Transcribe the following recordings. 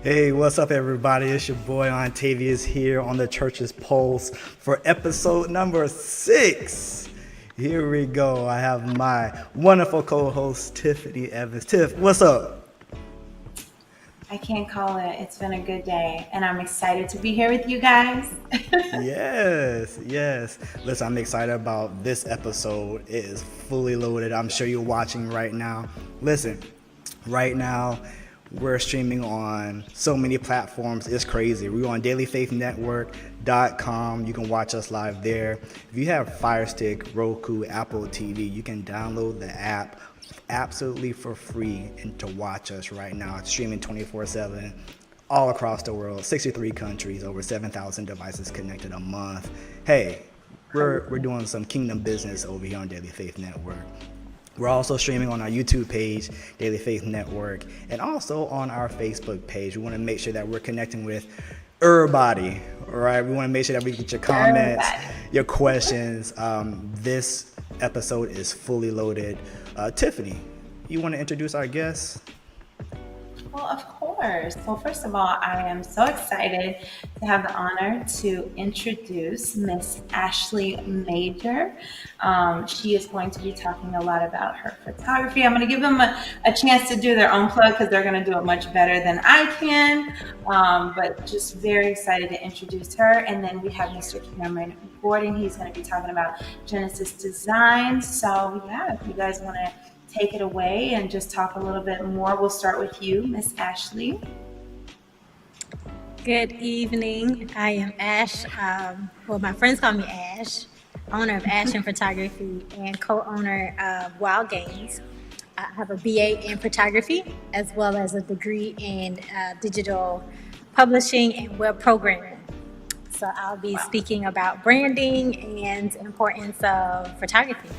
Hey, what's up, everybody? It's your boy Ontavius here on the Church's Pulse for episode number 6. Here we go. I have my wonderful co-host, Tiffany Evans. Tiff, what's up? I can't call it. It's been a good day, and I'm excited to be here with you guys. Yes. Listen, I'm excited about this episode. It is fully loaded. I'm sure you're watching right now. Listen, right now, we're streaming on so many platforms. It's crazy. We're on dailyfaithnetwork.com. You can watch us live there. If you have Fire Stick, Roku, Apple TV, you can download the app absolutely for free and to watch us right now. It's streaming 24/7 all across the world, 63 countries, over 7,000 devices connected a month. Hey, we're doing some kingdom business over here on Daily Faith Network. We're also streaming on our YouTube page, Daily Faith Network, and also on our Facebook page. We want to make sure that we're connecting with everybody, all right? We want to make sure that we get your comments, your questions. This episode is fully loaded. Tiffany, you want to introduce our guests? Well, of course. Well, first of all, I am so excited to have the honor to introduce Miss Ashley Major. She is going to be talking a lot about her photography. I'm going to give them a chance to do their own plug because they're going to do it much better than I can. But just very excited to introduce her. And then we have Mr. Cameron Gordon. He's going to be talking about Genesis Design. So yeah, if you guys want to take it away and just talk a little bit more. We'll start with you, Miss Ashley. Good evening. I am Ash. My friends call me Ash, owner of Ash and Photography and co-owner of Wild Games. I have a BA in photography as well as a degree in digital publishing and web programming. So I'll be speaking about branding and the importance of photography.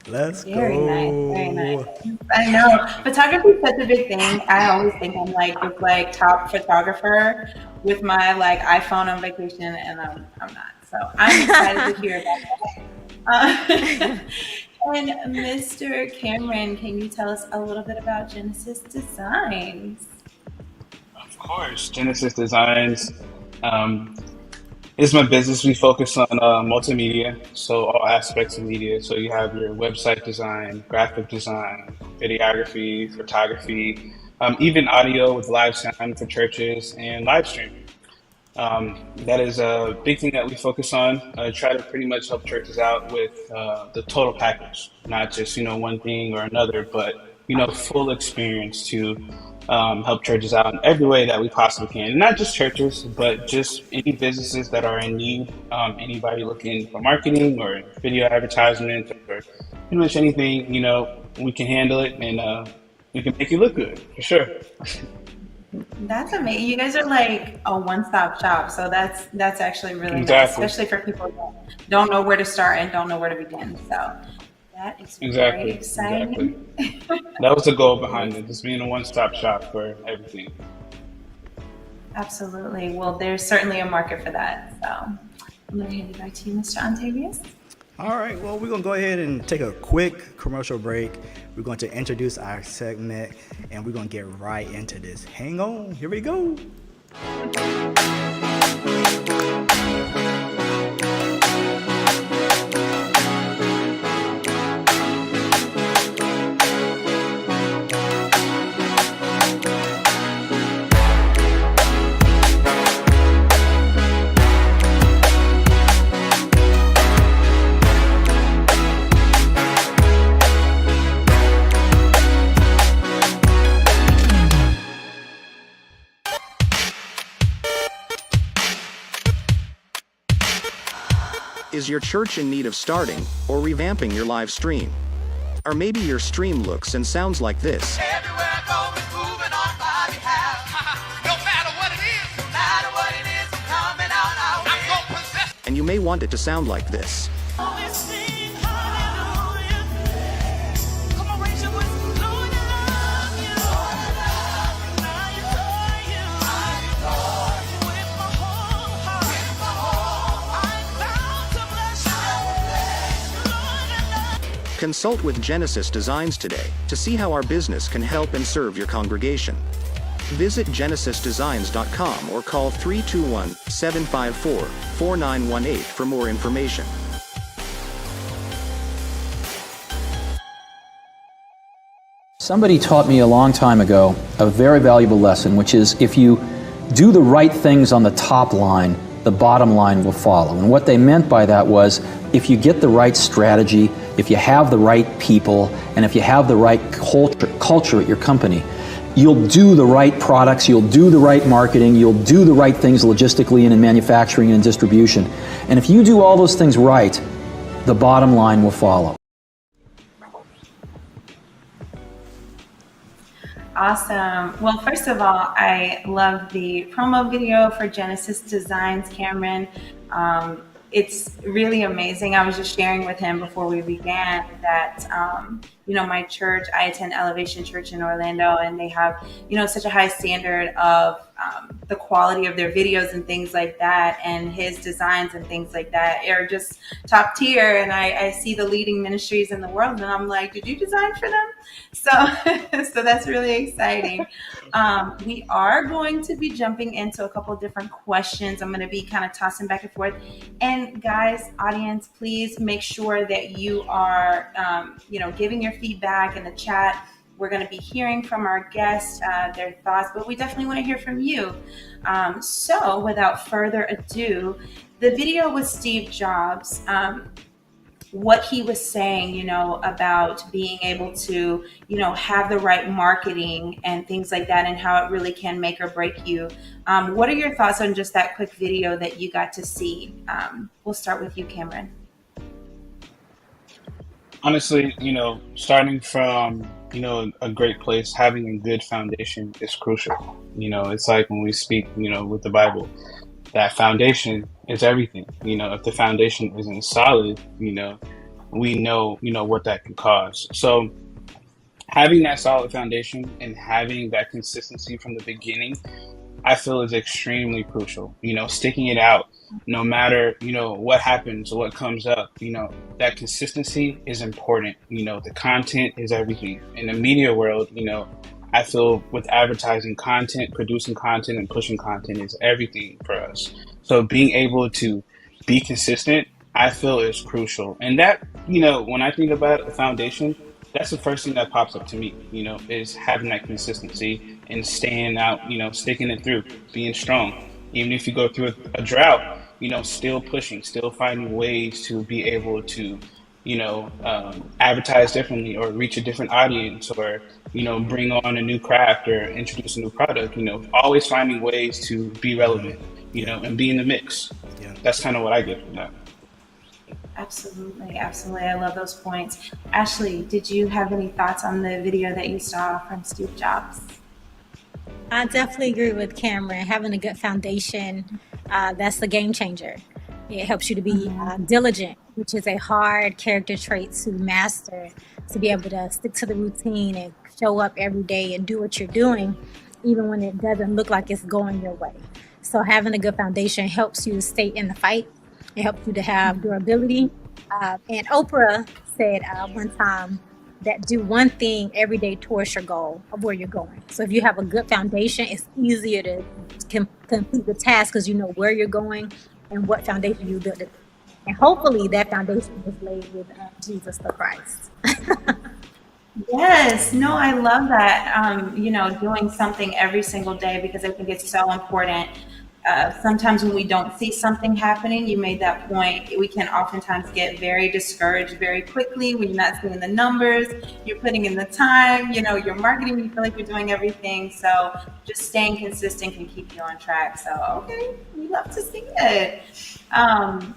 Let's go. Very nice. I know. Photography is such a big thing. I always think I'm like this top photographer with my iPhone on vacation, and I'm not. So I'm excited to hear about that. And Mr. Cameron, can you tell us a little bit about Genesis Designs? Of course, Genesis Designs is my business. We focus on multimedia, so all aspects of media. So you have your website design, graphic design, videography, photography, even audio with live sound for churches and live streaming. That is a big thing that we focus on. I try to pretty much help churches out with the total package, not just one thing or another, but full experience to help churches out in every way that we possibly can. And not just churches, but just any businesses that are in need, anybody looking for marketing or video advertisement or pretty much anything, we can handle it and we can make you look good, for sure. That's amazing. You guys are like a one-stop shop. So that's actually really nice, especially for people who don't know where to start and don't know where to begin. So that is very exciting. Exactly. That was the goal behind it, just being a one-stop shop for everything. Absolutely. Well, there's certainly a market for that. So I'm going to hand it back to you, Mr. Ontavius. All right, well, we're going to go ahead and take a quick commercial break. We're going to introduce our segment, and we're going to get right into this. Hang on. Here we go. Is your church in need of starting or revamping your live stream? Or maybe your stream looks and sounds like this. Everywhere I go, it's moving on my behalf. No matter what it is, it's coming out our way. I'm gonna possess. And you may want it to sound like this. Always sing hallelujah. Come on, raise your voice. Lord, I love you. I adore you. With my whole heart. I'm bound to bless you. Lord, I love you. Consult with Genesis Designs today to see how our business can help and serve your congregation. Visit genesisdesigns.com or call 321-754-4918 for more information. Somebody taught me a long time ago a very valuable lesson, which is if you do the right things on the top line, the bottom line will follow. And what they meant by that was if you get the right strategy, if you have the right people, and if you have the right culture at your company, you'll do the right products, you'll do the right marketing, you'll do the right things logistically and in manufacturing and in distribution. And if you do all those things right, the bottom line will follow. Awesome. Well, first of all, I love the promo video for Genesis Designs, Cameron. It's really amazing. I was just sharing with him before we began that, my church, I attend Elevation Church in Orlando, and they have, such a high standard of the quality of their videos and things like that. And his designs and things like that are just top tier. And I see the leading ministries in the world, and I'm like, did you design for them? So, so that's really exciting. We are going to be jumping into a couple of different questions. I'm going to be kind of tossing back and forth. And guys, audience, please make sure that you are, giving your feedback in the chat. We're going to be hearing from our guests, their thoughts, but we definitely want to hear from you. So without further ado, the video with Steve Jobs, what he was saying, about being able to, have the right marketing and things like that, and how it really can make or break you. What are your thoughts on just that quick video that you got to see? We'll start with you, Cameron. Honestly, starting from, a great place, having a good foundation is crucial. It's like when we speak, with the Bible, that foundation is everything. If the foundation isn't solid, we know, what that can cause. So having that solid foundation and having that consistency from the beginning, I feel is extremely crucial. Sticking it out, no matter, what happens or what comes up, that consistency is important. The content is everything. In the media world, I feel with advertising content, producing content and pushing content is everything for us. So being able to be consistent, I feel is crucial. And that, when I think about the foundation, that's the first thing that pops up to me, is having that consistency and staying out, sticking it through, being strong. Even if you go through a drought, still pushing, still finding ways to be able to, advertise differently or reach a different audience or, bring on a new craft or introduce a new product, always finding ways to be relevant, and be in the mix. Yeah. That's kind of what I get from that. Absolutely. Absolutely. I love those points. Ashley, did you have any thoughts on the video that you saw from Steve Jobs? I definitely agree with Cameron. Having a good foundation, that's the game changer. It helps you to be diligent, which is a hard character trait to master, to be able to stick to the routine and show up every day and do what you're doing, even when it doesn't look like it's going your way. So having a good foundation helps you to stay in the fight. It helps you to have durability. And Oprah said one time that do one thing every day towards your goal of where you're going. So if you have a good foundation, it's easier to complete the task because you know where you're going and what foundation you built it. And hopefully that foundation is laid with Jesus the Christ. Yes, no, I love that. Doing something every single day, because I think it's so important. Sometimes when we don't see something happening, you made that point, we can oftentimes get very discouraged very quickly when you're not seeing the numbers, you're putting in the time, you're marketing, you feel like you're doing everything. So just staying consistent can keep you on track. So, okay, we love to see it.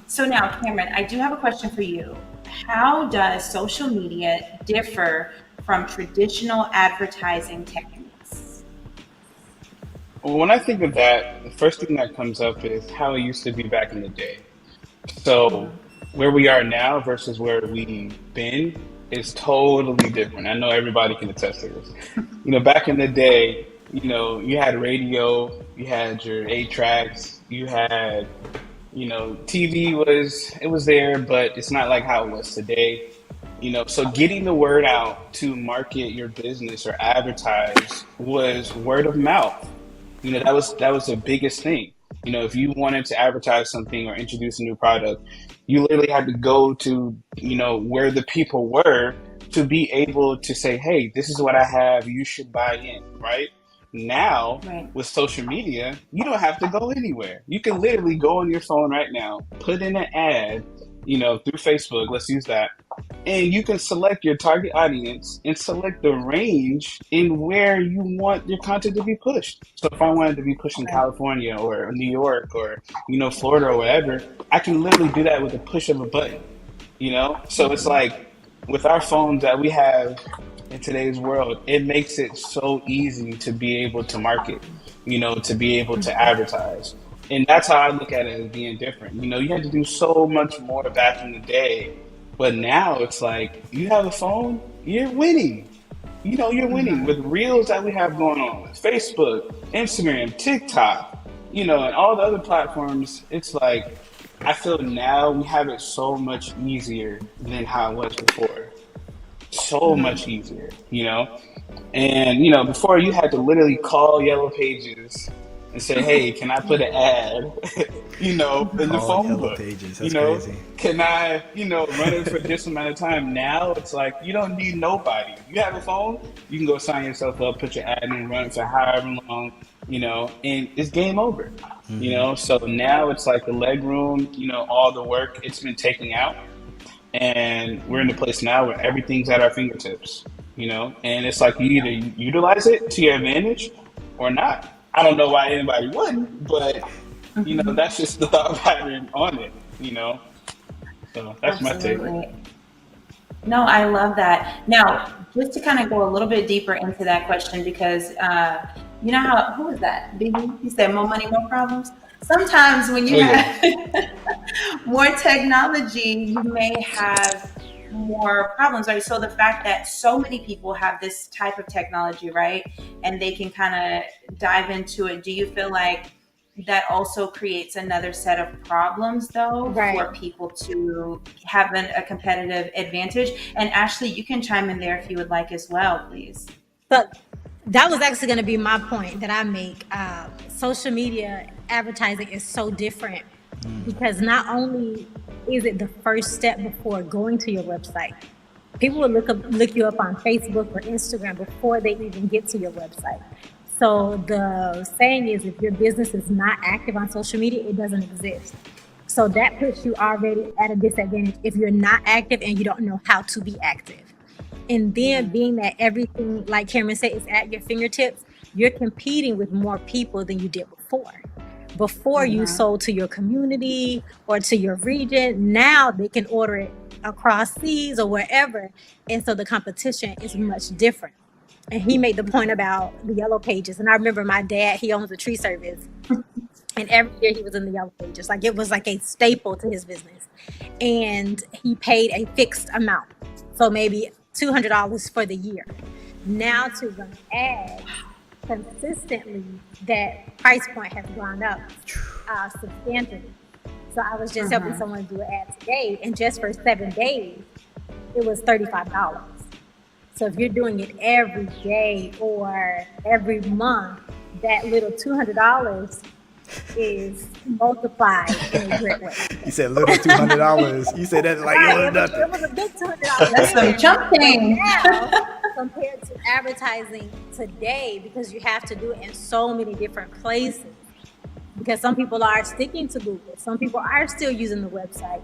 So now, Cameron, I do have a question for you. How does social media differ from traditional advertising techniques? Well, when I think of that, the first thing that comes up is how it used to be back in the day. So where we are now versus where we've been is totally different. I know everybody can attest to this. Back in the day, you had radio, you had your 8 tracks, you had, TV was there, but it's not like how it was today. So getting the word out to market your business or advertise was word of mouth. That was the biggest thing. If you wanted to advertise something or introduce a new product, you literally had to go to, where the people were to be able to say, hey, this is what I have, you should buy in, right? Now, Right. with social media, you don't have to go anywhere. You can literally go on your phone right now, put in an ad, through Facebook, let's use that, and you can select your target audience and select the range in where you want your content to be pushed. So if I wanted to be pushed in Right. California or New York or Florida or wherever, I can literally do that with a push of a button. So it's like with our phones that we have in today's world, it makes it so easy to be able to market, to be able to advertise. And that's how I look at it as being different. You had to do so much more back in the day, but now it's like you have a phone, you're winning. You're winning with reels that we have going on with Facebook, Instagram, TikTok, and all the other platforms. It's like I feel now we have it so much easier than how it was before. So much easier, And before you had to literally call Yellow Pages and say, "Hey, can I put an ad?" In the Call phone Yellow book. Pages. That's crazy. Can I, run it for this amount of time? Now it's like you don't need nobody. You have a phone, you can go sign yourself up, put your ad in, run it for however long, and it's game over. So now it's like the leg room, all the work it's been taking out, and we're in a place now where everything's at our fingertips, and it's like you either utilize it to your advantage or not. I don't know why anybody wouldn't, but that's just the thought pattern on it, so that's my take. Absolutely. No, I love that. Now, just to kind of go a little bit deeper into that question, because you know how, who was that? Biggie? He said, more money, more problems. Sometimes when Oh you yeah. have more technology, you may have more problems, right? So the fact that so many people have this type of technology, right, and they can kind of dive into it, do you feel like that also creates another set of problems, though, Right. for people to have a competitive advantage? And Ashley, you can chime in there if you would like as well, please. So that was actually going to be my point that I make. Social media advertising is so different because not only is it the first step before going to your website, people will look you up on Facebook or Instagram before they even get to your website. So the saying is, if your business is not active on social media, it doesn't exist. So that puts you already at a disadvantage if you're not active and you don't know how to be active. And then being that everything, like Cameron said, is at your fingertips, you're competing with more people than you did before. Before you sold to your community or to your region, now they can order it across seas or wherever. And so the competition is much different. And he made the point about the Yellow Pages. And I remember my dad, he owns a tree service. And every year he was in the Yellow Pages. Like it was like a staple to his business. And he paid a fixed amount. So maybe $200 for the year. Now to run ads consistently, that price point has gone up substantially. So I was just helping someone do an ad today, and just for 7 days, it was $35. So if you're doing it every day or every month, that little $200 is multiplied in a great way. You said little $200. You said that like it was It nothing. was a big $200. That's some jumping. Now, compared to advertising today, because you have to do it in so many different places. Because some people are sticking to Google, some people are still using the website,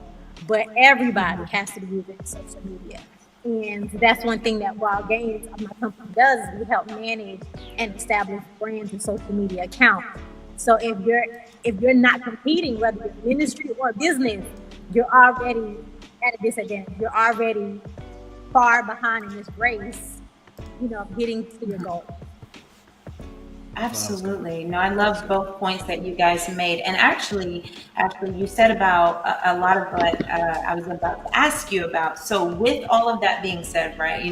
but everybody has to be using social media. And that's one thing that Wild Games, my company, does, is we help manage and establish brands and social media accounts. So if you're not competing, whether it's ministry or business, you're already at a disadvantage. You're already far behind in this race, getting to your goal. Absolutely. No, I love both points that you guys made. And actually, you said about a lot of what I was about to ask you about. So with all of that being said, right,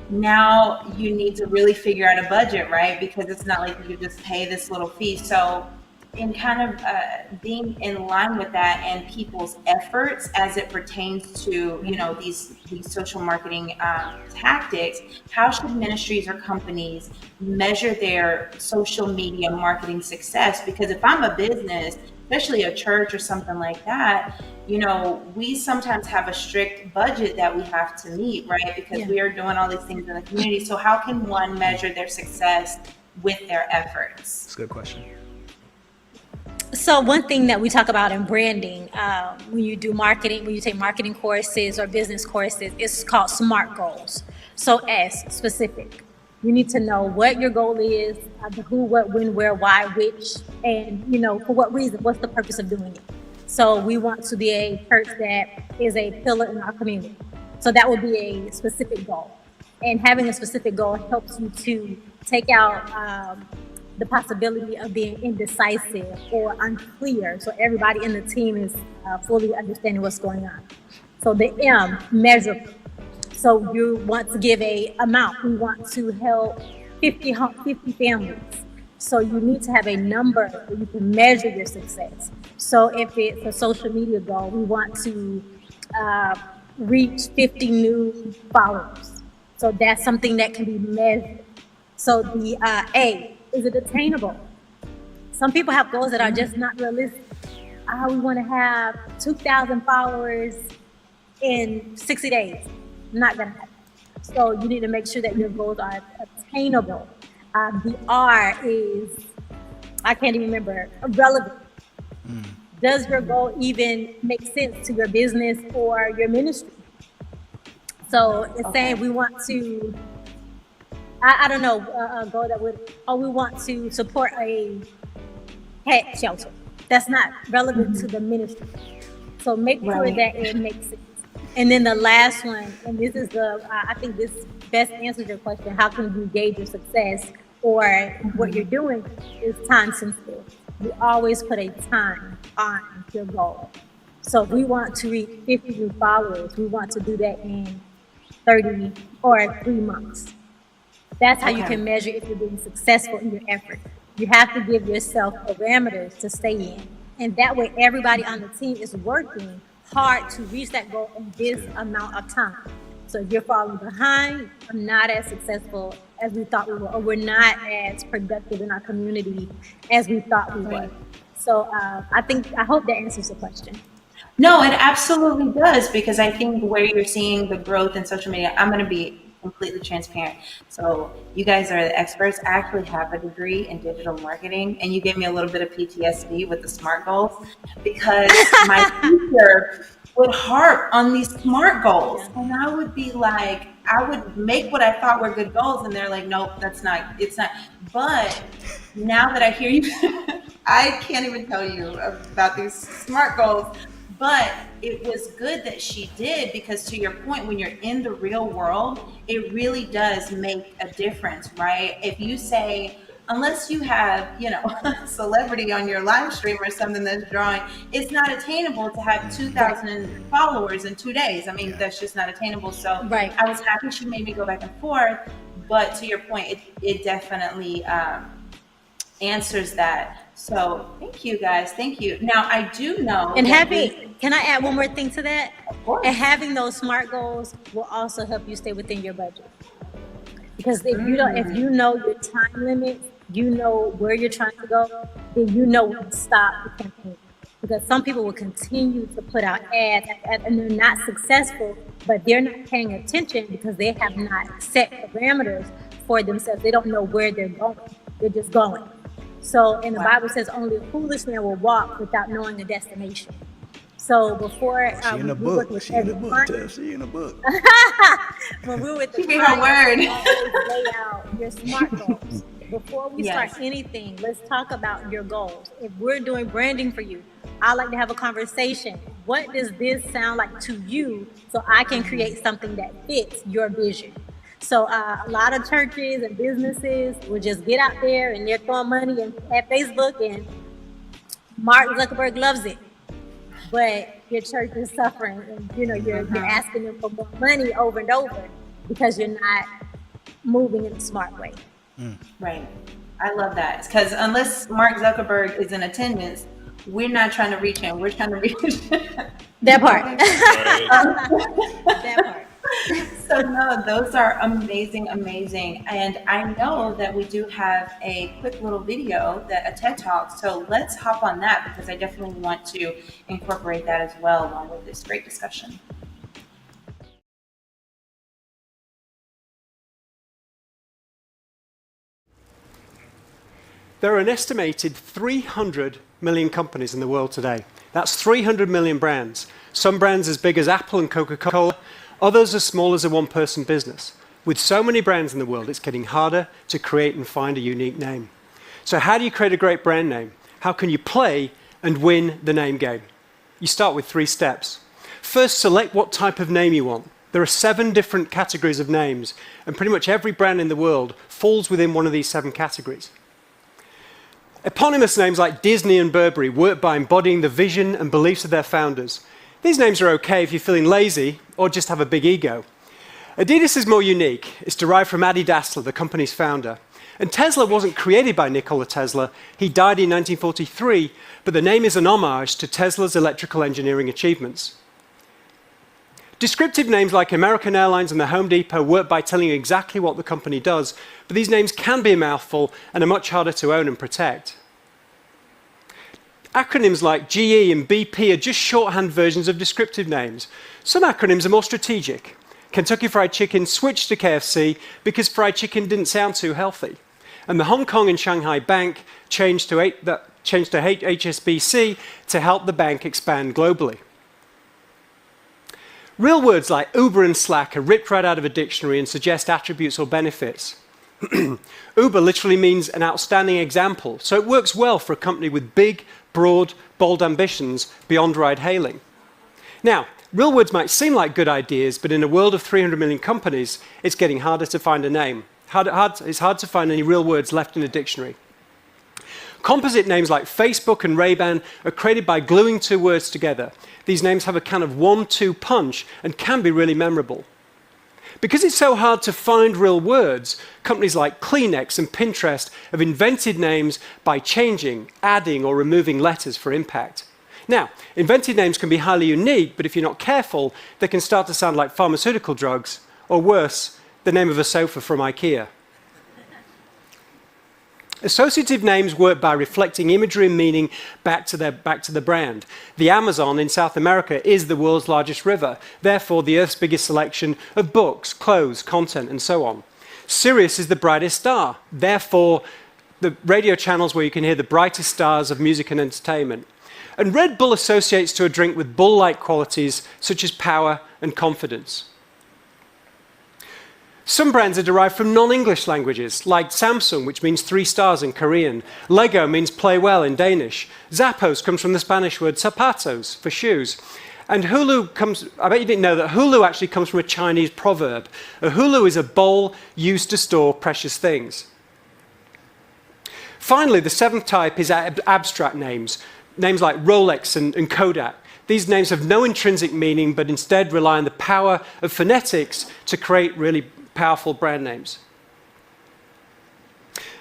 now you need to really figure out a budget, right? Because it's not like you just pay this little fee. So in kind of being in line with that and people's efforts as it pertains to, these social marketing tactics, how should ministries or companies measure their social media marketing success? Because if I'm a business, especially a church or something like that, we sometimes have a strict budget that we have to meet, right? Because we are doing all these things in the community. So how can one measure their success with their efforts? That's a good question. So one thing that we talk about in branding, when you do marketing, when you take marketing courses or business courses, it's called SMART goals. So S, specific. You need to know what your goal is, the who, what, when, where, why, which, and for what reason, what's the purpose of doing it. So we want to be a church that is a pillar in our community. So that would be a specific goal. And having a specific goal helps you to take out the possibility of being indecisive or unclear, so everybody in the team is fully understanding what's going on. So the M, measurable. So you want to give a amount. We want to help 50 families. So you need to have a number where you can measure your success. So if it's a social media goal, we want to reach 50 new followers. So that's something that can be measured. So the A, is it attainable? Some people have goals that are just not realistic. We want to have 2,000 followers in 60 days. Not gonna happen. So you need to make sure that your goals are attainable. The R is, I can't even remember, relevant. Does your goal even make sense to your business or your ministry? So it's saying we want to, I don't know, a goal that would, we want to support a pet shelter. That's not relevant to the ministry. So make sure that it makes sense. And then the last one, and this is I think this best answers your question, how can you gauge your success or what you're doing, is time sensitive. You always put a time on your goal. So if we want to reach 50 new followers, we want to do that in 30 or 3 months. That's how you can measure if you're being successful in your effort. You have to give yourself parameters to stay in. And that way everybody on the team is working hard to reach that goal in this amount of time. So if you're falling behind, we're not as successful as we thought we were, or we're not as productive in our community as we thought we were. So I hope that answers the question. No, it absolutely does, because I think where you're seeing the growth in social media, I'm going to be completely transparent. So you guys are the experts. I actually have a degree in digital marketing, and you gave me a little bit of PTSD with the SMART goals, because my teacher would harp on these SMART goals, and I would be like, I would make what I thought were good goals, and they're like, nope, it's not. But now that I hear you, I can't even tell you about these SMART goals. But it was good that she did, because to your point, when you're in the real world, it really does make a difference, right? If you say, unless you have, a celebrity on your live stream or something that's drawing, it's not attainable to have 2,000 followers in 2 days. I mean, that's just not attainable. So I was happy she made me go back and forth. But to your point, it definitely answers that. So thank you guys. Thank you. Now I do know. And can I add one more thing to that? Of course. And having those SMART goals will also help you stay within your budget. Because if you know your time limit, you know where you're trying to go, then you know when to stop the campaign. Because some people will continue to put out ads and they're not successful, but they're not paying attention because they have not set parameters for themselves. They don't know where they're going. They're just going. So, and the Bible says only a foolish man will walk without knowing the destination. So before she in the book. She in the book. When we're with the client, you always lay out your SMART goals. Before we start anything, let's talk about your goals. If we're doing branding for you, I like to have a conversation. What does this sound like to you, so I can create something that fits your vision? So a lot of churches and businesses will just get out there and they're throwing money at Facebook, and Mark Zuckerberg loves it. But your church is suffering, and you're asking them for more money over and over because you're not moving in a smart way. Right. I love that because unless Mark Zuckerberg is in attendance, we're not trying to reach him. We're trying to reach That part. Right. That part. So no, those are amazing, amazing. And I know that we do have a quick little video, a TED Talk. So let's hop on that because I definitely want to incorporate that as well along with this great discussion. There are an estimated 300 million companies in the world today. That's 300 million brands. Some brands as big as Apple and Coca-Cola, others as small as a one-person business. With so many brands in the world, it's getting harder to create and find a unique name. So how do you create a great brand name? How can you play and win the name game? You start with 3 steps. First, select what type of name you want. There are 7 different categories of names, and pretty much every brand in the world falls within one of these 7 categories. Eponymous names like Disney and Burberry work by embodying the vision and beliefs of their founders. These names are okay if you're feeling lazy or just have a big ego. Adidas is more unique. It's derived from Adi Dassler, the company's founder. And Tesla wasn't created by Nikola Tesla. He died in 1943, but the name is an homage to Tesla's electrical engineering achievements. Descriptive names like American Airlines and the Home Depot work by telling you exactly what the company does, but these names can be a mouthful and are much harder to own and protect. Acronyms like GE and BP are just shorthand versions of descriptive names. Some acronyms are more strategic. Kentucky Fried Chicken switched to KFC because fried chicken didn't sound too healthy. And the Hong Kong and Shanghai Bank changed to HSBC to help the bank expand globally. Real words like Uber and Slack are ripped right out of a dictionary and suggest attributes or benefits. Uber literally means an outstanding example, so it works well for a company with big, broad, bold ambitions beyond ride-hailing. Now, real words might seem like good ideas, but in a world of 300 million companies, it's getting harder to find a name. It's hard to find any real words left in a dictionary. Composite names like Facebook and Ray-Ban are created by gluing 2 words together. These names have a kind of 1-2 punch and can be really memorable. Because it's so hard to find real words, companies like Kleenex and Pinterest have invented names by changing, adding, or removing letters for impact. Now, invented names can be highly unique, but if you're not careful, they can start to sound like pharmaceutical drugs, or worse, the name of a sofa from IKEA. Associative names work by reflecting imagery and meaning back to the brand. The Amazon in South America is the world's largest river, therefore the Earth's biggest selection of books, clothes, content, and so on. Sirius is the brightest star, therefore the radio channels where you can hear the brightest stars of music and entertainment. And Red Bull associates to a drink with bull-like qualities such as power and confidence. Some brands are derived from non-English languages, like Samsung, which means 3 stars in Korean. Lego means play well in Danish. Zappos comes from the Spanish word zapatos, for shoes. And Hulu comes, I bet you didn't know that Hulu actually comes from a Chinese proverb. A hulu is a bowl used to store precious things. Finally, the 7th type is abstract names. Names like Rolex and Kodak. These names have no intrinsic meaning, but instead rely on the power of phonetics to create really powerful brand names.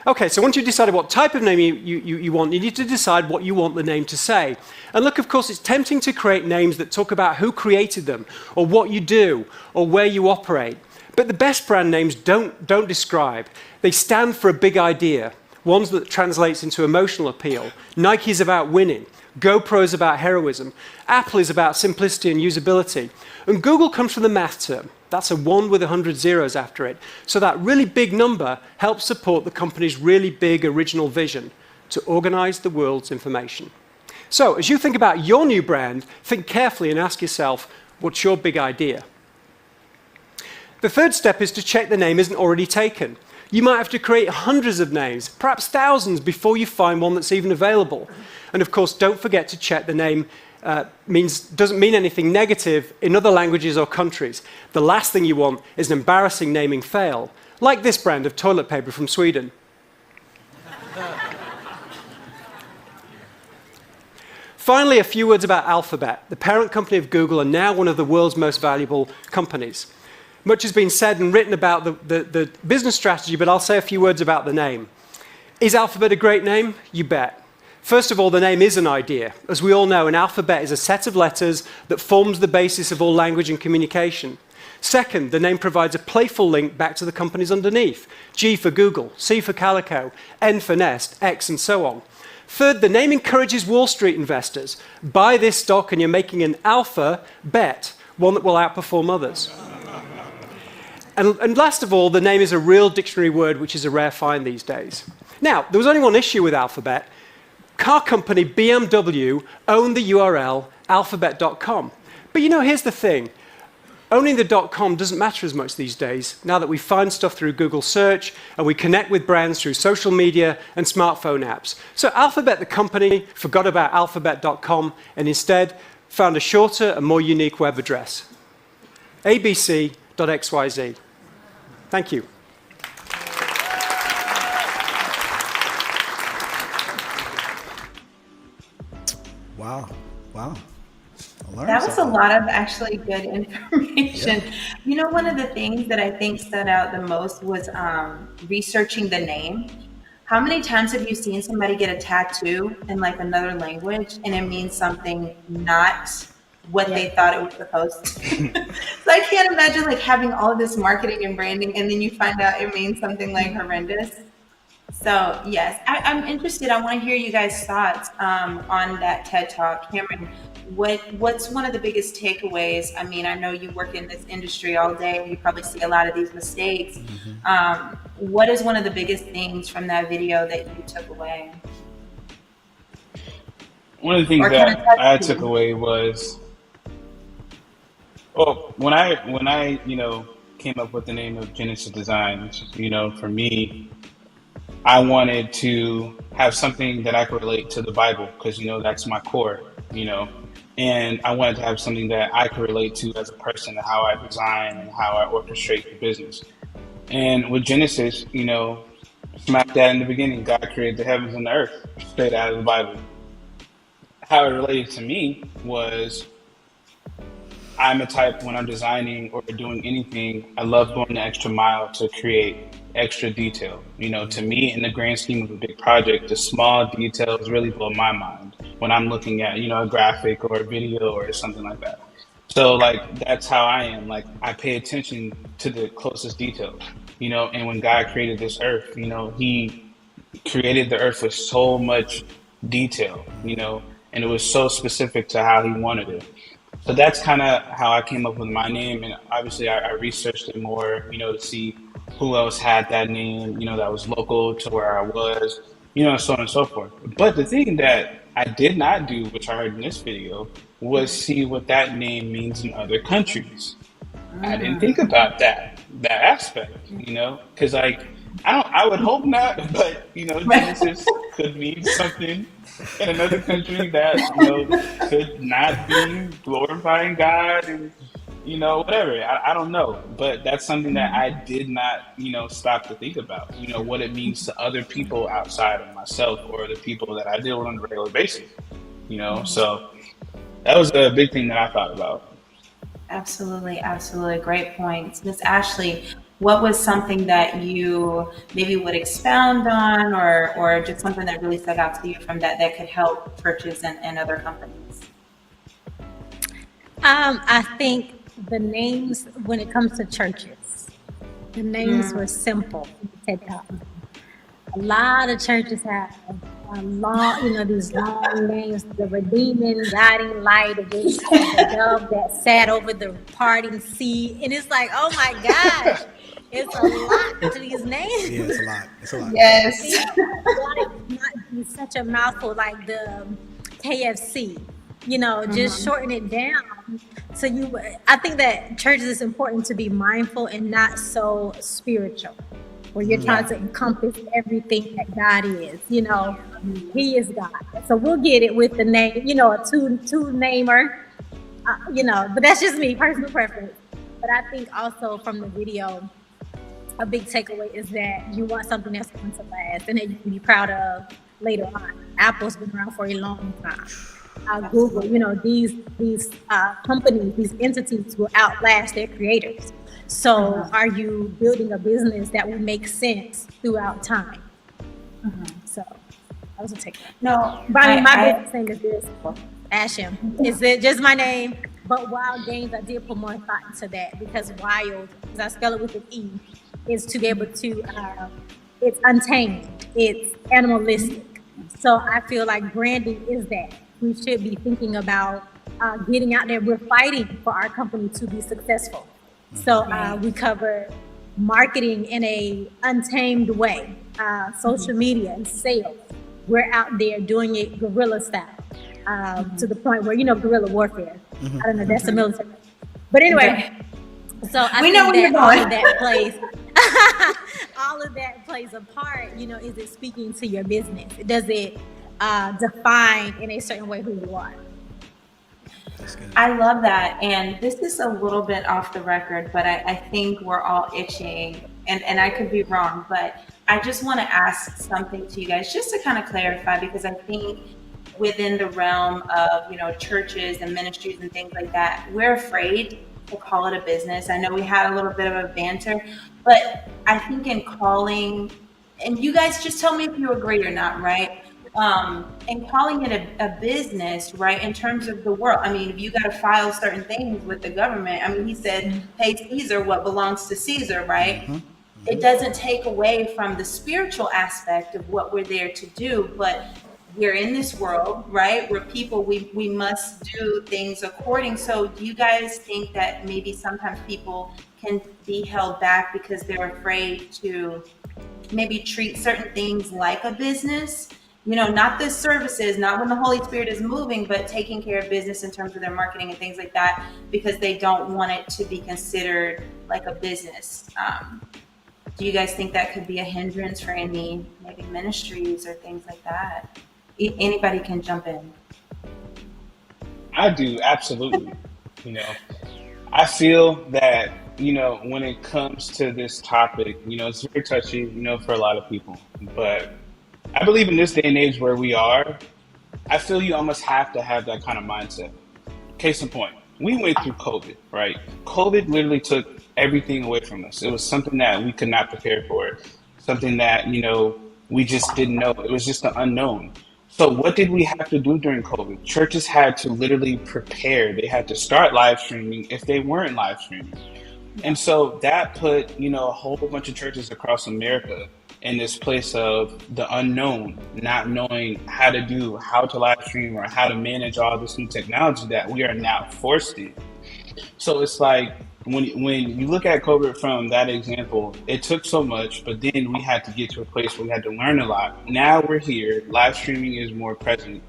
Okay, so once you've decided what type of name you want, you need to decide what you want the name to say. And look, of course, it's tempting to create names that talk about who created them, or what you do, or where you operate. But the best brand names don't describe. They stand for a big idea, ones that translates into emotional appeal. Nike is about winning. GoPro is about heroism. Apple is about simplicity and usability. And Google comes from the math term. That's a 1 with 100 zeros after it. So that really big number helps support the company's really big original vision to organize the world's information. So as you think about your new brand, think carefully and ask yourself, what's your big idea? The 3rd step is to check the name isn't already taken. You might have to create hundreds of names, perhaps thousands, before you find one that's even available. And of course, don't forget to check the name doesn't mean anything negative in other languages or countries. The last thing you want is an embarrassing naming fail, like this brand of toilet paper from Sweden. Finally, a few words about Alphabet. The parent company of Google and now one of the world's most valuable companies. Much has been said and written about the business strategy, but I'll say a few words about the name. Is Alphabet a great name? You bet. First of all, the name is an idea. As we all know, an alphabet is a set of letters that forms the basis of all language and communication. Second, the name provides a playful link back to the companies underneath. G for Google, C for Calico, N for Nest, X, and so on. Third, the name encourages Wall Street investors. Buy this stock and you're making an alpha bet, one that will outperform others. And last of all, the name is a real dictionary word, which is a rare find these days. Now, there was only one issue with Alphabet. Car company BMW owned the URL alphabet.com. But here's the thing. Owning the .com doesn't matter as much these days, now that we find stuff through Google search and we connect with brands through social media and smartphone apps. So Alphabet, the company, forgot about alphabet.com and instead found a shorter and more unique web address. abc.xyz. Thank you. Wow. That was a lot of actually good information. Yeah. One of the things that I think stood out the most was researching the name. How many times have you seen somebody get a tattoo in like another language and it means something not what they thought it was supposed to? So I can't imagine like having all of this marketing and branding and then you find out it means something like horrendous. So yes, I'm interested. I want to hear you guys' thoughts on that TED Talk. Cameron, what's one of the biggest takeaways? I mean, I know you work in this industry all day and you probably see a lot of these mistakes. What is one of the biggest things from that video that you took away? One of the things Or that kind of I touched took you? away was, well, when I came up with the name of Genesis Designs, for me, I wanted to have something that I could relate to the Bible because, that's my core, and I wanted to have something that I could relate to as a person and how I design and how I orchestrate the business. And with Genesis, smack that in the beginning, God created the heavens and the earth, straight out of the Bible. How it related to me was I'm a type when I'm designing or doing anything, I love going the extra mile to create extra detail. To me, in the grand scheme of a big project, the small details really blow my mind when I'm looking at, a graphic or a video or something like that. So like, that's how I am. Like, I pay attention to the closest details, and when God created this earth, he created the earth with so much detail, and it was so specific to how he wanted it. So that's kind of how I came up with my name. And obviously I researched it more, to see who else had that name, that was local to where I was, so on and so forth. But the thing that I did not do, which I heard in this video, was see what that name means in other countries. I didn't think about that aspect, because like, I would hope not, but Genesis could mean something in another country that could not be glorifying God and whatever. I don't know, but that's something that I did not stop to think about. What it means to other people outside of myself or the people that I deal with on a regular basis. So that was a big thing that I thought about. Absolutely. Great points. Miss Ashley, what was something that you maybe would expound on or just something that really stuck out to you from that could help churches and other companies? I think the names, when it comes to churches, the names were simple. A lot of churches have these long names, the redeeming, guiding light against the dove that sat over the parting sea. And it's like, oh my gosh, it's a lot to these names. Yeah, it's a lot. Yes. It's not be such a mouthful like the KFC, just shorten it down. So I think that churches is important to be mindful and not so spiritual, where you're trying to encompass everything that God is. He is God. So we'll get it with the name, a two namer, but that's just me, personal preference. But I think also from the video, a big takeaway is that you want something that's going to last and that you can be proud of later on. Apple's been around for a long time. Google, these companies, these entities will outlast their creators. So are you building a business that will make sense throughout time? So that was a take. No, But I mean, my I business name is very simple. Asham. Is it just my name? But Wild Games, I did put more thought into that because wild, because I spell it with an E, is to be able to, it's untamed, it's animalistic. So I feel like branding is that. We should be thinking about getting out there. We're fighting for our company to be successful. So we cover marketing in a untamed way, social media and sales. We're out there doing it guerrilla style, to the point where, guerrilla warfare. I don't know, that's the military. But anyway, so I We think know where you're that all going. of that plays, all of that plays a part. Is it speaking to your business? Does it define in a certain way who you are? I love that. And this is a little bit off the record, but I think we're all itching, and I could be wrong, but I just want to ask something to you guys just to kind of clarify, because I think within the realm of, churches and ministries and things like that, we're afraid to call it a business. I know we had a little bit of a banter, but I think in calling, and you guys just tell me if you agree or not, right? And calling it a business, right, in terms of the world. I mean, if you got to file certain things with the government, I mean, he said, pay Caesar what belongs to Caesar, right? It doesn't take away from the spiritual aspect of what we're there to do, but we're in this world, right? We're people, we must do things according. So do you guys think that maybe sometimes people can be held back because they're afraid to maybe treat certain things like a business? Not the services, not when the Holy Spirit is moving, but taking care of business in terms of their marketing and things like that, because they don't want it to be considered like a business. Do you guys think that could be a hindrance for any maybe ministries or things like that? Anybody can jump in. I do, absolutely. You know, I feel that, when it comes to this topic, it's very touchy, for a lot of people. But I believe in this day and age where we are, I feel you almost have to have that kind of mindset. Case in point, we went through COVID, right? COVID literally took everything away from us. It was something that we could not prepare for, something that, we just didn't know. It was just the unknown. So what did we have to do during COVID? Churches had to literally prepare. They had to start live streaming if they weren't live streaming. And so that put, a whole bunch of churches across America in this place of the unknown, not knowing how to live stream or how to manage all this new technology that we are now forced in. So it's like when you look at COVID from that example, it took so much, but then we had to get to a place where we had to learn a lot. Now we're here, live streaming is more present.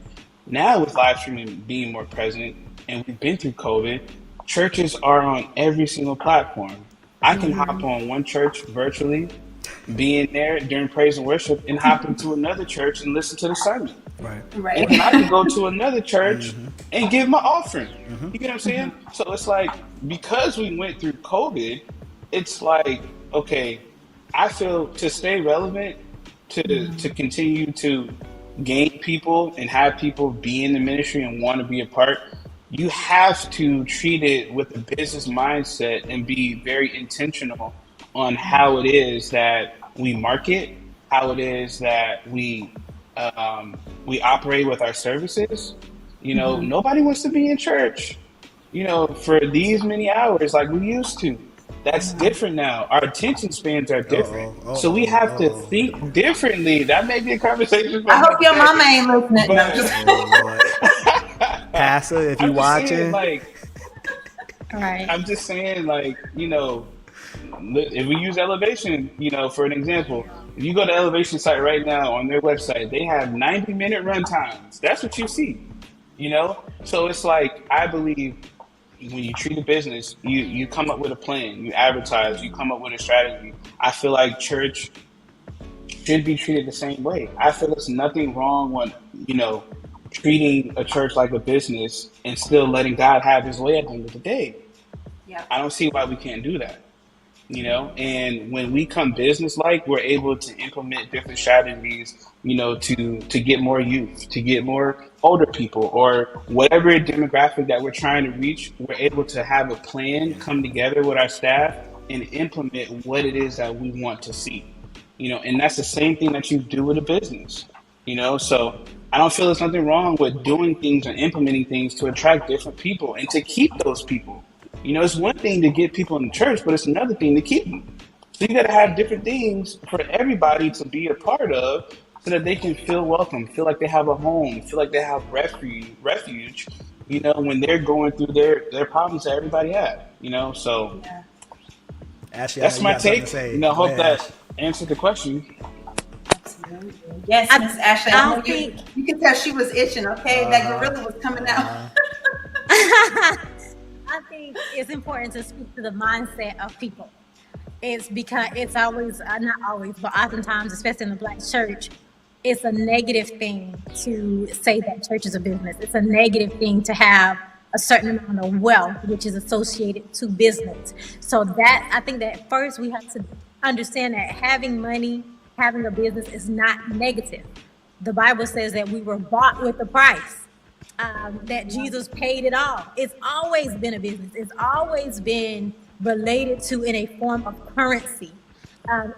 Now with live streaming being more present, and we've been through COVID, churches are on every single platform. I can hop on one church virtually, be in there during praise and worship, and hop into another church and listen to the sermon. Right. Right. And I can go to another church and give my offering. You get what I'm saying? So it's like, because we went through COVID, it's like, okay, I feel to stay relevant, to continue to gain people and have people be in the ministry and want to be a part, you have to treat it with a business mindset and be very intentional on how it is that we market, how it is that we operate with our services. Nobody wants to be in church, for these many hours like we used to. That's different now. Our attention spans are different. So we have to think differently. That may be a conversation for I hope your another mama day. ain't listening. No, I'm just- Oh, Lord. Pastor, if you I'm just watching, saying, All right. I'm just saying, if we use Elevation, for an example, if you go to Elevation site right now on their website, they have 90-minute run times. That's what you see, So it's like, I believe when you treat a business, you come up with a plan, you advertise, you come up with a strategy. I feel like church should be treated the same way. I feel there's nothing wrong with, treating a church like a business and still letting God have his way at the end of the day. Yeah. I don't see why we can't do that. And when we come business like, we're able to implement different strategies, to get more youth, to get more older people, or whatever demographic that we're trying to reach. We're able to have a plan, come together with our staff, and implement what it is that we want to see. And that's the same thing that you do with a business, So I don't feel there's nothing wrong with doing things and implementing things to attract different people and to keep those people. It's one thing to get people in the church, but it's another thing to keep them. So you got to have different things for everybody to be a part of, so that they can feel welcome, feel like they have a home, feel like they have refuge, when they're going through their problems that everybody has, So Yeah. Ashley, I know that's you my got something take. to say. I Go hope ahead, that Ash. answered the question. Absolutely. Yes, I, Miss Ashley. I I know don't you. think You can tell she was itching. Okay, that gorilla was coming out. I think it's important to speak to the mindset of people. It's because it's always, not always, but oftentimes, especially in the Black church, it's a negative thing to say that church is a business. It's a negative thing to have a certain amount of wealth, which is associated to business. So that, I think that first we have to understand that having money, having a business is not negative. The Bible says that we were bought with a price, that Jesus paid it all. It's always been a business. It's always been related to in a form of currency.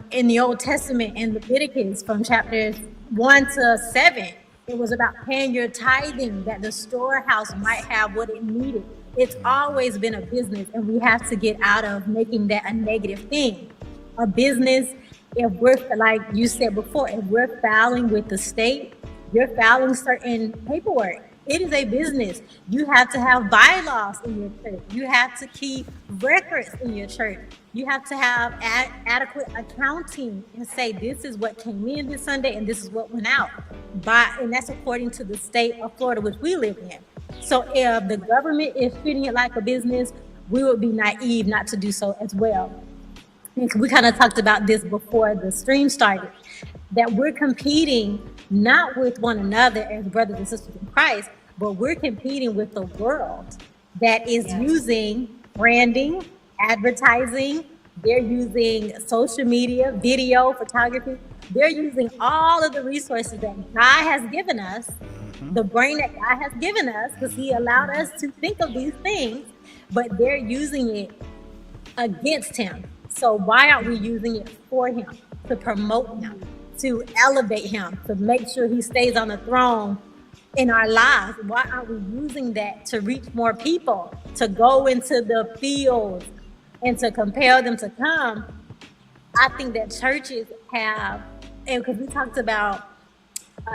In the Old Testament, in Leviticus, from chapters 1 to 7, it was about paying your tithing that the storehouse might have what it needed. It's always been a business, and we have to get out of making that a negative thing. A business, if we're, like you said before, if we're filing with the state, you're filing certain paperwork. It is a business. You have to have bylaws in your church. You have to keep records in your church. You have to have adequate accounting and say this is what came in this Sunday and this is what went out. And that's according to the state of Florida, which we live in. So if the government is treating it like a business, we would be naive not to do so as well. We kind of talked about this before the stream started, that we're competing not with one another as brothers and sisters in Christ, but we're competing with the world that is using branding, advertising, they're using social media, video, photography. They're using all of the resources that God has given us, the brain that God has given us, because He allowed us to think of these things, but they're using it against Him. So why aren't we using it for Him, to promote Him, to elevate Him, to make sure He stays on the throne in our lives? Why aren't we using that to reach more people, to go into the fields and to compel them to come? I think that churches have, and because we talked about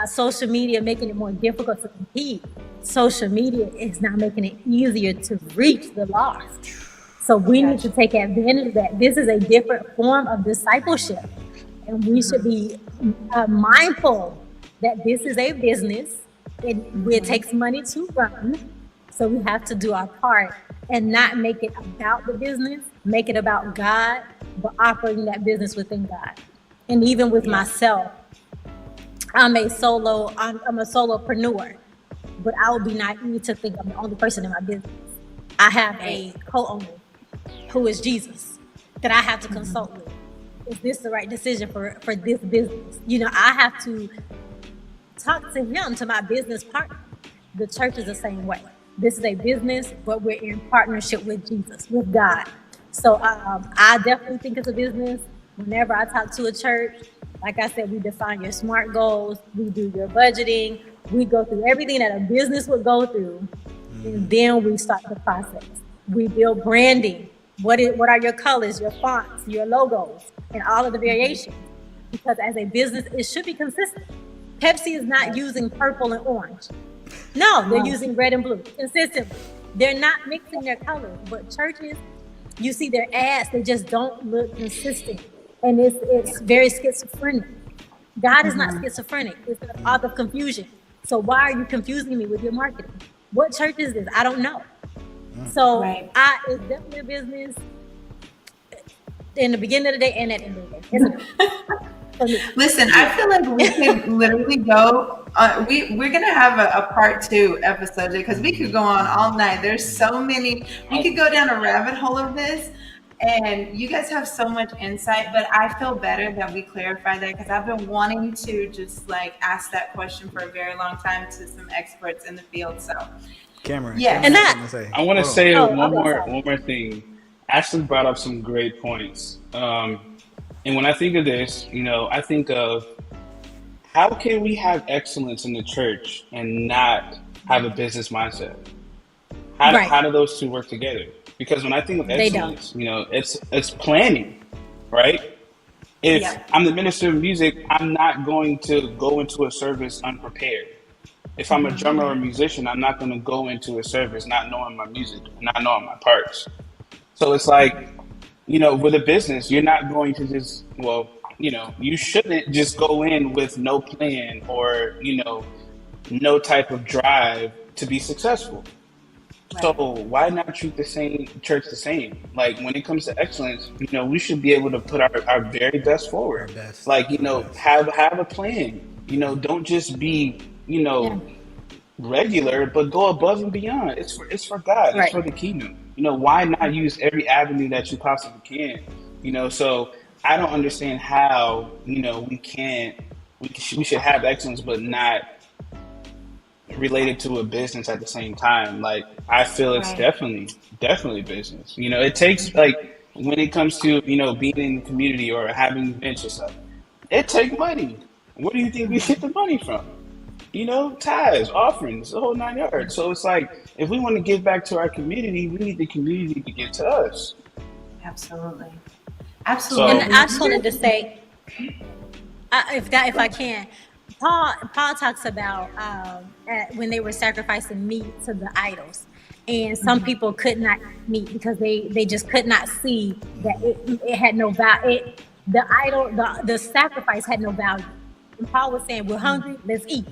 social media making it more difficult to compete, social media is now making it easier to reach the lost. So we need to take advantage of that. This is a different form of discipleship, and we should be mindful that this is a business. It takes money to run, so we have to do our part and not make it about the business, make it about God, but operating that business within God. And even with myself, I'm a solopreneur, but I would be naive to think I'm the only person in my business. I have a co-owner who is Jesus that I have to consult with. Is this the right decision for this business? I have to talk to him, to my business partner. The church is the same way. This is a business, but we're in partnership with Jesus, with God. So I definitely think it's a business. Whenever I talk to a church, like I said, we define your SMART goals, we do your budgeting, we go through everything that a business would go through, and then we start the process. We build branding. What are your colors, your fonts, your logos, and all of the variations? Because as a business, it should be consistent. Pepsi is not using purple and orange. No, they're using red and blue consistently. They're not mixing their colors. But churches, you see their ads, they just don't look consistent. And it's very schizophrenic. God is not schizophrenic. It's an author of confusion. So why are you confusing me with your marketing? What church is this? I don't know. So it's definitely a business in the beginning of the day and at the end of the day. Listen, I feel like we could literally go. We're gonna have a part 2 episode because we could go on all night. There's so many. We could go down a rabbit hole of this, and you guys have so much insight. But I feel better that we clarified that because I've been wanting to just ask that question for a very long time to some experts in the field. So. Cameron. Yeah, Cameron, and I want to say one okay, more thing. Ashley brought up some great points. And when I think of this, I think of how can we have excellence in the church and not have a business mindset? Right. How do those two work together? Because when I think of They don't. excellence, it's planning, right? If Yeah. I'm the minister of music, I'm not going to go into a service unprepared. If I'm a drummer or a musician, I'm not going to go into a service not knowing my music, not knowing my parts. So it's like, with a business, you're not going to just, you shouldn't just go in with no plan or, no type of drive to be successful. So Right. why not treat the same church the same? Like when it comes to excellence, we should be able to put our very best Our forward. best. Like, Our best. have a plan. Don't just be, Yeah. regular, but go above and beyond. It's for God. It's Right. for the kingdom. Why not use every avenue that you possibly can? So I don't understand how, we can't we should have excellence but not related to a business at the same time. Like I feel it's Right. definitely business. It takes like when it comes to being in the community or having events or stuff, it takes money. Where do you think we get the money from? Tithes, offerings, the whole 9 yards. So it's like if we want to give back to our community, we need the community to give to us. Absolutely. And So Absolutely. I just wanted to say, if I can, Paul talks about when they were sacrificing meat to the idols, and some people could not eat meat because they just could not see that it had no value. The idol, the sacrifice had no value. And Paul was saying, "We're hungry, let's eat."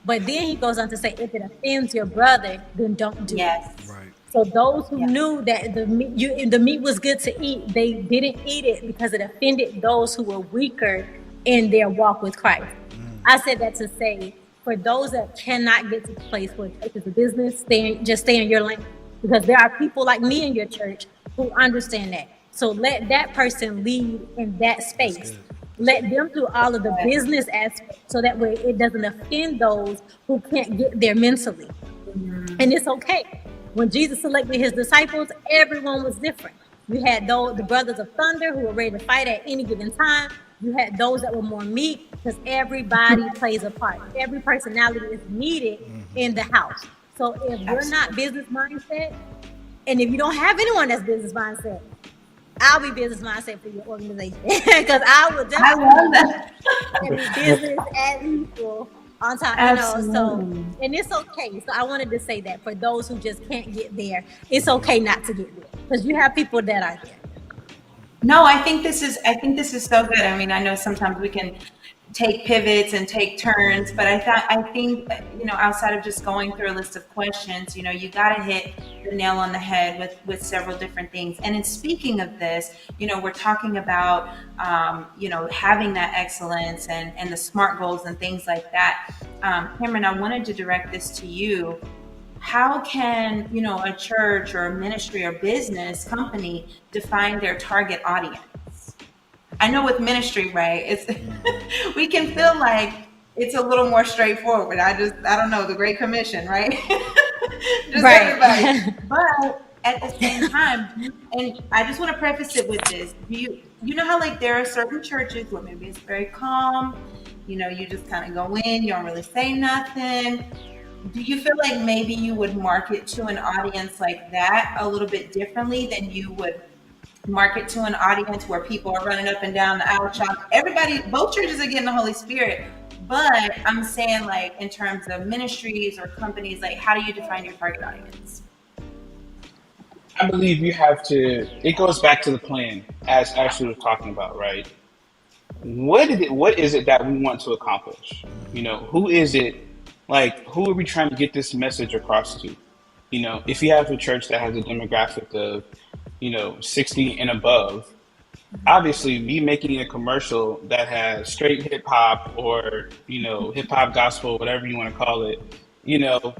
But then he goes on to say, "If it offends your brother, then don't do it." Yes. Right. So those who Yeah. knew that the meat was good to eat, they didn't eat it because it offended those who were weaker in their walk with Christ. I said that to say, for those that cannot get to the place where church is a business, stay in your lane, because there are people like me in your church who understand that. So let that person lead in that That's space. good. Let them do all of the business aspects so that way it doesn't offend those who can't get there mentally. And it's okay. When Jesus selected his disciples, everyone was different. You had the brothers of thunder who were ready to fight at any given time. You had those that were more meek, because everybody plays a part. Every personality is needed in the house. So if you're not business mindset, and if you don't have anyone that's business mindset, I'll be business mindset for your organization because I would I definitely love that. be business as usual on top, So, Absolutely. and it's okay. So I wanted to say that for those who just can't get there, it's okay not to get there because you have people that are there. No, I think this is so good. I mean, I know sometimes we can take pivots and take turns, but I think outside of just going through a list of questions, you got to hit the nail on the head with several different things. And in speaking of this, we're talking about having that excellence and the SMART goals and things like that. Cameron, I wanted to direct this to you. How can a church or a ministry or business company define their target audience? I know with ministry, right, it's we can feel like it's a little more straightforward. I don't know, the Great Commission, right? Just everybody. Right. But at the same time, and I just want to preface it with this. You know how like there are certain churches where maybe it's very calm, you just kind of go in, you don't really say nothing. Do you feel like maybe you would market to an audience like that a little bit differently than you would market to an audience where people are running up and down the aisle shop? Everybody, both churches are getting the Holy Spirit, but I'm saying like in terms of ministries or companies, like how do you define your target audience? I believe you have to. It goes back to the plan, as Ashley was talking about, right? What is it that we want to accomplish? Who is it? Like, who are we trying to get this message across to? If you have a church that has a demographic of, 60 and above, obviously me making a commercial that has straight hip hop or, hip hop gospel, whatever you want to call it, you know,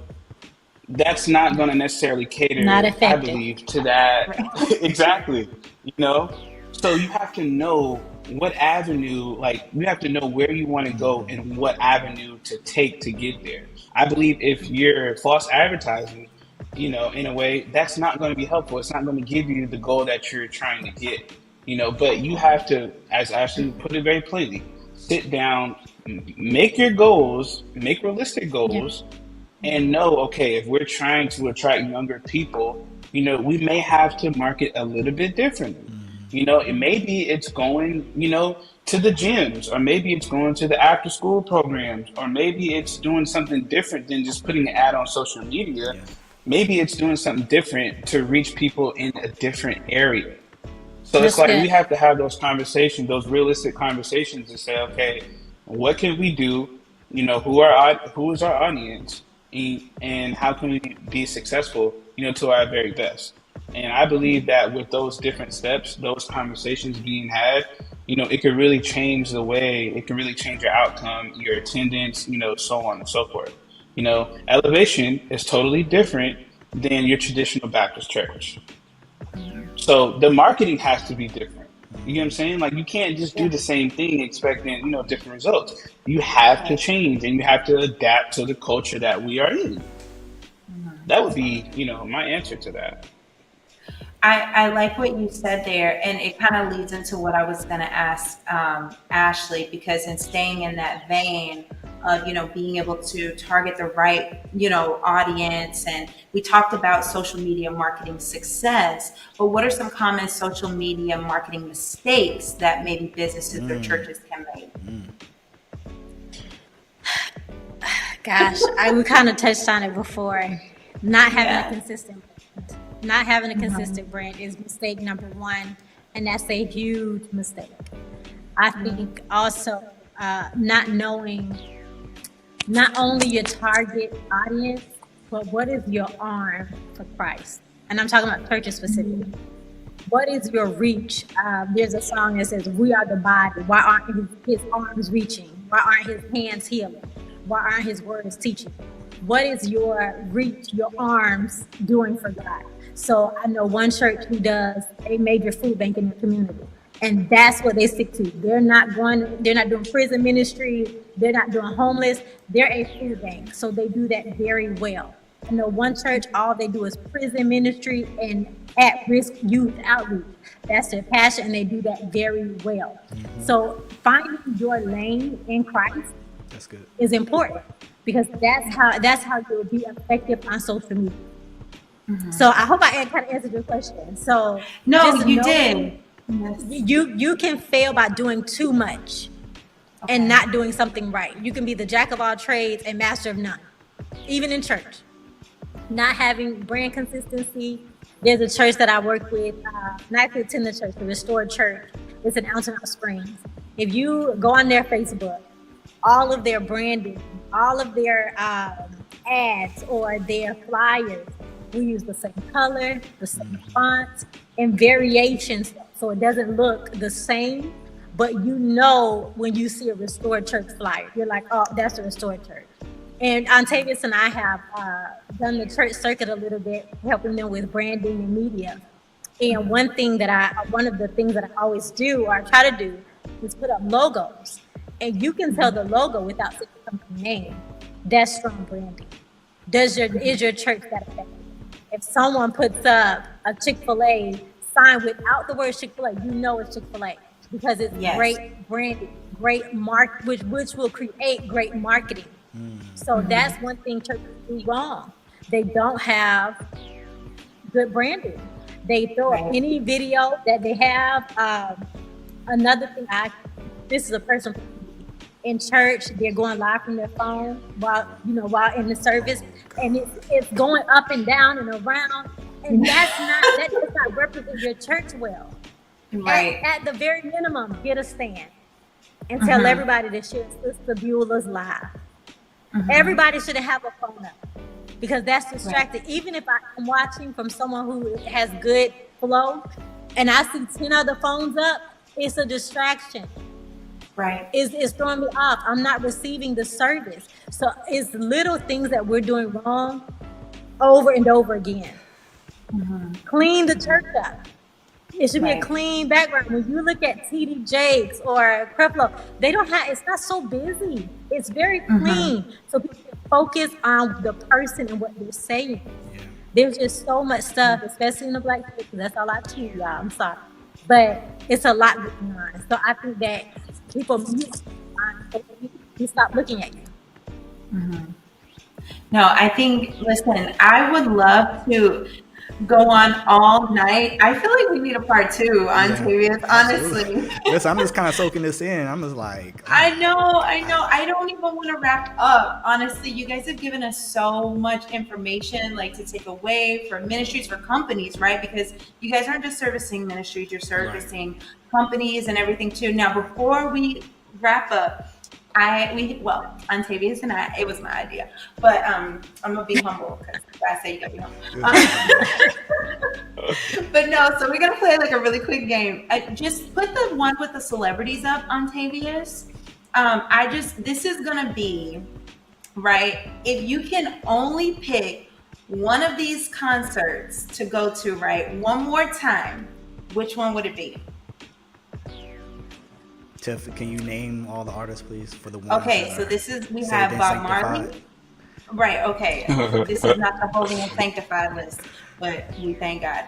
that's not going to necessarily Not cater, I effective. believe, to that. Exactly. You know, so you have to know what avenue, like, you have to know where you want to go and what avenue to take to get there. I believe if you're false advertising, in a way, that's not going to be helpful. It's not going to give you the goal that you're trying to get. But you have to, as Ashley put it very plainly, sit down, make your goals, make realistic Yeah. goals, and know, okay, if we're trying to attract younger people, we may have to market a little bit differently. Maybe it's going, to the gyms, or maybe it's going to the after school programs, or maybe it's doing something different than just putting an ad on social media. Yeah. Maybe it's doing something different to reach people in a different area. So it's That's like we good. have to have those conversations, those realistic conversations, and say, okay, what can we do? Who is our audience, and how can we be successful? To our very best. And I believe that with those different steps, those conversations being had, it could really change the way. It can really change your outcome, your attendance, so on and so forth. Elevation is totally different than your traditional Baptist church. So the marketing has to be different. You know what I'm saying? Like you can't just do the same thing expecting, different results. You have to change and you have to adapt to the culture that we are in. That would be, my answer to that. I like what you said there, and it kind of leads into what I was going to ask Ashley, because in staying in that vein of, being able to target the right, audience, and we talked about social media marketing success, but what are some common social media marketing mistakes that maybe businesses or churches can make? Gosh, we kind of touched on it before. Not having Yeah. a consistent Not having a consistent brand is mistake number one, and that's a huge mistake. I think also not knowing not only your target audience, but what is your arm for Christ. And I'm talking about churches specifically. What is your reach? There's a song that says, "We are the body. Why aren't his arms reaching? Why aren't his hands healing? Why aren't his words teaching?" What is your reach, your arms doing for God? So I know one church who does a major food bank in the community, and that's what they stick to. They're not doing prison ministry, they're not doing homeless, they're a food bank. So they do that very well. I know one church, all they do is prison ministry and at-risk youth outreach. That's their passion, and they do that very well. So finding your lane in Christ That's good. is important, because that's how you'll be effective on social media. So I hope I kind of answered your question. So No, just you know did. Yes. you can fail by doing too much and not doing something right. You can be the jack of all trades and master of none, even in church. Not having brand consistency. There's a church that I work with, and I actually attend the church, the Restored Church. It's in Altamont Springs. If you go on their Facebook, all of their branding, all of their ads or their flyers, we use the same color, the same font, and variations, so it doesn't look the same. But when you see a Restored Church flyer, you're like, oh, that's a Restored Church. And Ontavius and I have done the church circuit a little bit, helping them with branding and media. And one of the things that I always do, or I try to do, is put up logos. And you can tell the logo without seeing the company name. That's strong branding. Is your church that effective? If someone puts up a Chick-fil-A sign without the word Chick-fil-A, it's Chick-fil-A, because it's great branding, great which will create great marketing. So that's one thing churches do wrong. They don't have good branding. They throw up any video that they have. Another thing, this is a personal in church, they're going live from their phone while in the service, and it's going up and down and around, and that does not represent your church well. Right. At the very minimum, get a stand and tell everybody to share Sister Beulah's live. Everybody shouldn't have a phone up, because that's distracting. Even if I'm watching from someone who has good flow and I see 10 other phones up, it's a distraction. Right. It's throwing me off. I'm not receiving the service. So it's little things that we're doing wrong over and over again. Clean the church up. It should be a clean background. When you look at TD Jakes or Creflo, it's not so busy. It's very clean. So people can focus on the person and what they're saying. There's just so much stuff, especially in the Black church. That's all I teach y'all. I'm sorry. But it's a lot going on. So I think that people you stop looking at you. No, I think, listen, I would love to go on all night. I feel like we need a part two on Yeah, Tavius, absolutely. honestly. Listen, I'm just kind of soaking this in. I'm just like, I know, I know. I don't even want to wrap up. Honestly, you guys have given us so much information, like to take away for ministries, for companies, right? Because you guys aren't just servicing ministries, you're servicing companies and everything too. Now, before we wrap up, Ontavius and I, it was my idea, but I'm gonna be humble because I say you gotta be humble. But no, so we're gonna play like a really quick game. Just put the one with the celebrities up on Tavius. This is gonna be right. If you can only pick one of these concerts to go to, right, one more time, which one would it be? Tiff, can you name all the artists, please, for the ones Okay, that so are this is we saved have and Bob Marley. sanctified? Right, okay. This is not the holy and sanctified list, but we thank God.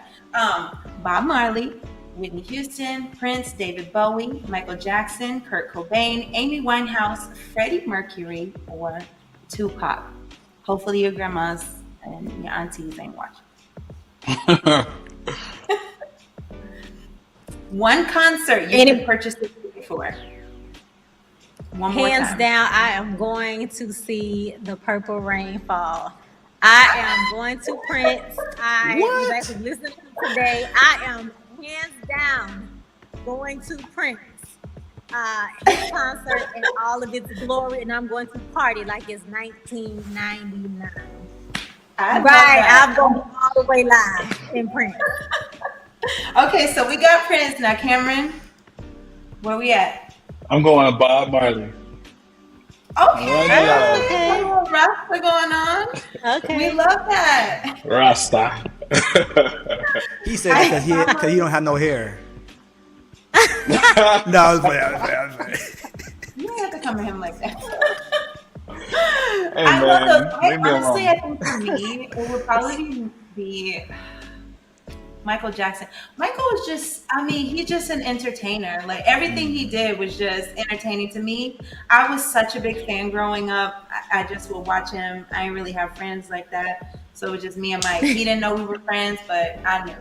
Bob Marley, Whitney Houston, Prince, David Bowie, Michael Jackson, Kurt Cobain, Amy Winehouse, Freddie Mercury, or Tupac. Hopefully your grandmas and your aunties ain't watching. One concert you can purchase the ticket for. One more Hands time. down, I am going to see the Purple Rain fall. I am going to Prince. I was actually listening today. I am hands down going to Prince. His concert in all of its glory, and I'm going to party like it's 1999. I'm going all the way live in Prince. Okay, so we got Prince. Now, Cameron, where we at? I'm going to Bob Marley. Okay. A little Rasta going on. Okay. We love that. Rasta. He said because he don't have no hair. No, I was playing. You don't have to come at him like that. Hey, I love man, those. leave me Honestly, alone. I think for me, it would probably be Michael Jackson. Michael was just, he's just an entertainer. Like everything he did was just entertaining to me. I was such a big fan growing up. I just would watch him. I didn't really have friends like that. So it was just me and Mike. He didn't know we were friends, but I knew.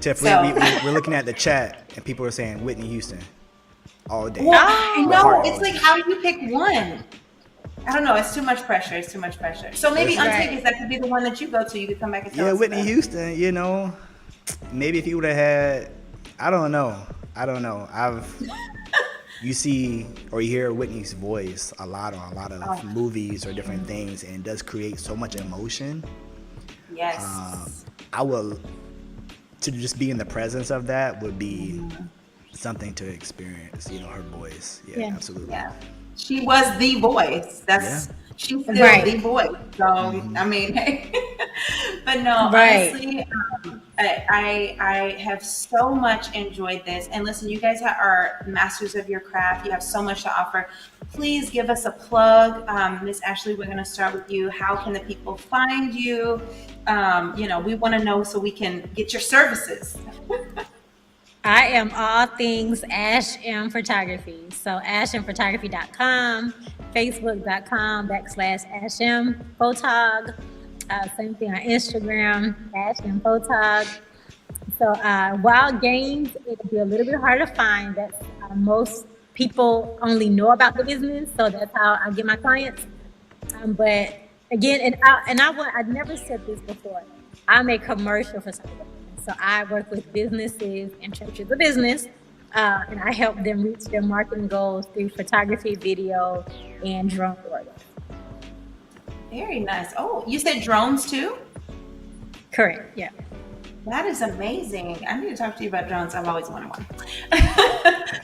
Tiff, So- we're looking at the chat and people are saying Whitney Houston all day. Well, I know. Heart It's like, how do you pick one? I don't know. It's too much pressure. It's too much pressure. So maybe That's Ontavius, that could be the one that you go to. You could come back and tell Yeah, us Whitney about. Houston, you know, maybe if he would have had, I don't know. You see or you hear Whitney's voice a lot on a lot of movies or different things, and it does create so much emotion. Yes. I will, to just be in the presence of that would be something to experience, you know, her voice. Yeah, absolutely. Yeah. She was the voice. She's still Right. the voice. So I mean, but no, Right. honestly, I have so much enjoyed this. And listen, you guys are masters of your craft. You have so much to offer. Please give us a plug, Miss Ashley. We're going to start with you. How can the people find you? We want to know so we can get your services. I am all things Ash M Photography. So ashmphotography.com, facebook.com/Ash M Photog. Same thing on Instagram, Ash M Photog. So Wild Games, it'll be a little bit harder to find. That's most people only know about the business, so that's how I get my clients. But again, I've never said this before. I'm a commercial photographer. So I work with businesses and churches of business, and I help them reach their marketing goals through photography, video, and drone work. Very nice. Oh, you said drones too? Correct, yeah. That is amazing. I need to talk to you about drones. I've always wanted one.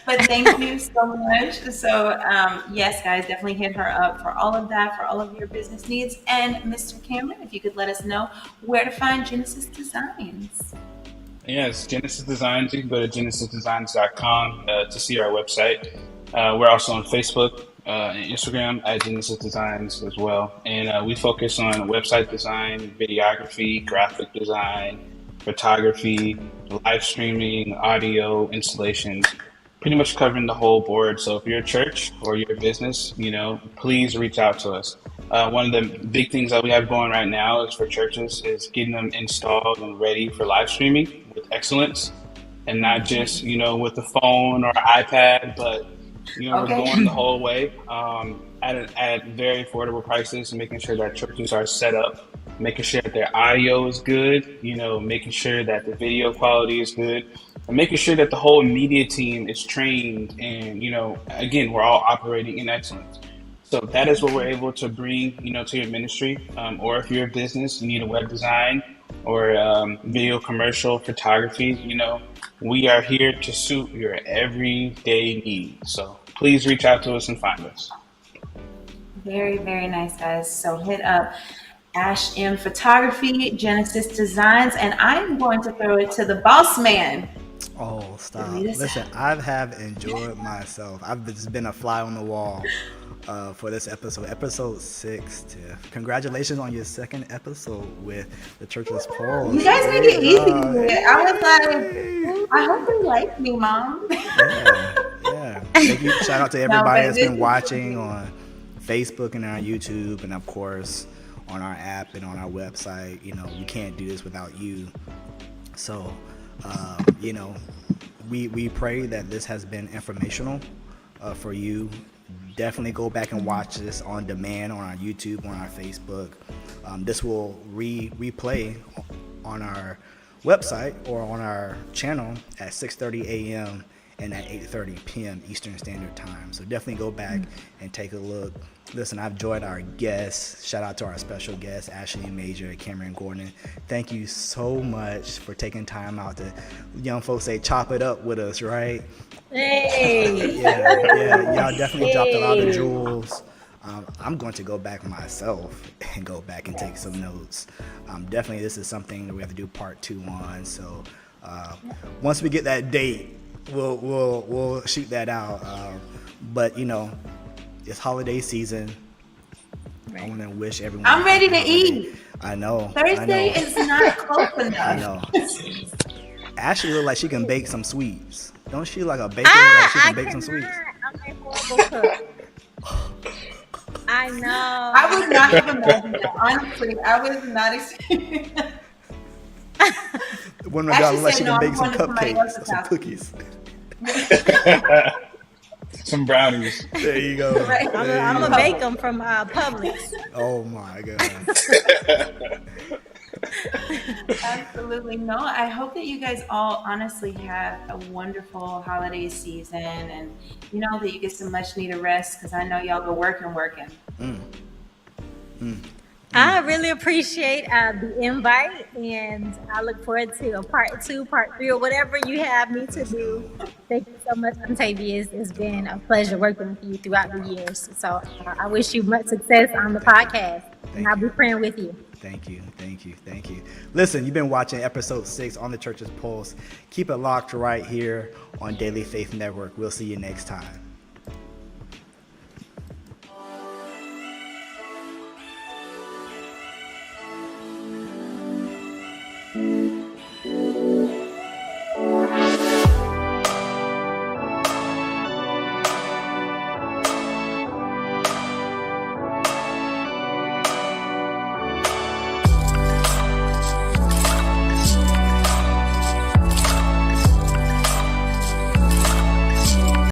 But thank you so much. So yes, guys, definitely hit her up for all of that, for all of your business needs. And Mr. Cameron, if you could let us know where to find Genesis Designs. Yes, Genesis Designs. You can go to genesisdesigns.com to see our website. We're also on Facebook and Instagram at Genesis Designs as well. And we focus on website design, videography, graphic design, photography, live streaming, audio, installations, pretty much covering the whole board. So if you're a church or you're a business, please reach out to us. One of the big things that we have going right now is for churches is getting them installed and ready for live streaming with excellence, and not just with the phone or iPad, but we're going the whole way at very affordable prices, making sure that churches are set up, making sure that their audio is good, making sure that the video quality is good, and making sure that the whole media team is trained. And again, we're all operating in excellence. So that is what we're able to bring, to your ministry. Or if you're a business, you need a web design or video commercial photography, we are here to suit your everyday needs. So please reach out to us and find us. Very, very nice, guys. So hit up Ash M Photography, Genesis Designs, and I'm going to throw it to the boss man. Oh, stop. Listen, I have enjoyed myself. I've just been a fly on the wall for this episode 6, Tiff. Congratulations on your second episode with the Church's Pulse. You guys made it easy. I was like, I hope you like me, Mom. Yeah. Thank you. Shout out to everybody that's been watching on Facebook and on YouTube, and of course on our app and on our website. We can't do this without you. So, we pray that this has been informational for you. Definitely go back and watch this on demand on our YouTube, on our Facebook. This will replay on our website or on our channel at 6:30 a.m. and at 8:30 p.m. Eastern Standard Time. So definitely go back and take a look. Listen, I've enjoyed our guests. Shout out to our special guests, Ashley Major and Cameron Gordon. Thank you so much for taking time out to, young folks say, chop it up with us, right? Hey. Y'all definitely dropped a lot of jewels. I'm going to go back myself and go back and take some notes. Definitely, this is something that we have to do part 2 on. So once we get that date, we'll shoot that out. But it's holiday season. Right. I want to wish everyone. I'm ready to eat. I know. Thursday is not close enough. I know. Ashley look like she can bake some sweets. Don't she like a baker? Like she can bake some sweets. I'm a horrible cook. I know. I would not have imagined that. Honestly, I was not expecting that. One of my guys look like she can bake some cupcakes or some cookies. Some brownies. There you go. Right. I'm gonna bake them from Publix. Oh my God. Absolutely. No, I hope that you guys all honestly have a wonderful holiday season, and that you get some much needed rest, because I know y'all go working. I really appreciate the invite, and I look forward to a part 2, part 3, or whatever you have me to do. Thank you so much, Ontavius. It's been a pleasure working with you throughout the years. So I wish you much success on the podcast, and I'll be praying with you. Thank you. Listen, you've been watching episode 6 on the Church's Pulse. Keep it locked right here on Daily Faith Network. We'll see you next time.